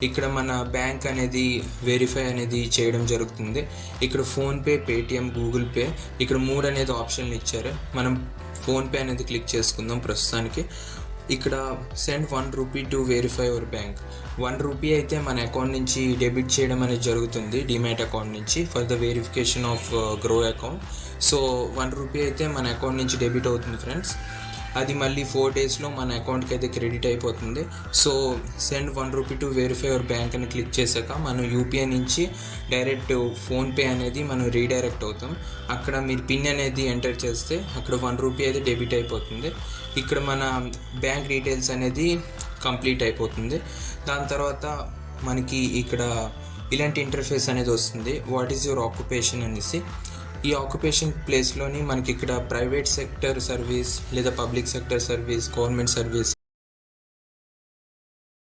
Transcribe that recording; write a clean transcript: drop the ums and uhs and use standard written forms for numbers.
ఇక్కడ మన బ్యాంక్ అనేది వెరిఫై అనేది చేయడం జరుగుతుంది. ఇక్కడ ఫోన్‌పే, పేటీఎం, గూగుల్ పే ఇక్కడ 3 అనేది ఆప్షన్లు ఇచ్చారు. మనం ఫోన్‌పే అనేది క్లిక్ చేసుకుందాం ప్రస్తుతానికి. ఇక్కడ send ₹1 to verify your bank. ₹1 అయితే మన అకౌంట్ నుంచి డెబిట్ చేయడం అనేది జరుగుతుంది డీమ్యాట్ అకౌంట్ నుంచి for the verification of grow account. So ₹1 అయితే మన అకౌంట్ నుంచి డెబిట్ అవుతుంది ఫ్రెండ్స్. అది మళ్ళీ 4 డేస్లో మన అకౌంట్కి అయితే క్రెడిట్ అయిపోతుంది. So send ₹1 to verify your bank అని క్లిక్ చేశాక మనం యూపీఐ నుంచి డైరెక్ట్ ఫోన్పే అనేది మనం రీడైరెక్ట్ అవుతాం. అక్కడ మీరు పిన్ అనేది ఎంటర్ చేస్తే అక్కడ ₹1 అయితే డెబిట్ అయిపోతుంది. ఇక్కడ మన బ్యాంక్ డీటెయిల్స్ అనేది కంప్లీట్ అయిపోతుంది. దాని తర్వాత మనకి ఇక్కడ ఇలాంటి ఇంటర్ఫేస్ అనేది వస్తుంది. వాట్ ఈజ్ యువర్ ఆక్యుపేషన్ అనేసి. ఈ ఆక్యుపేషన్ ప్లేస్లోని మనకి ఇక్కడ ప్రైవేట్ సెక్టర్ సర్వీస్ లేదా public sector service, government service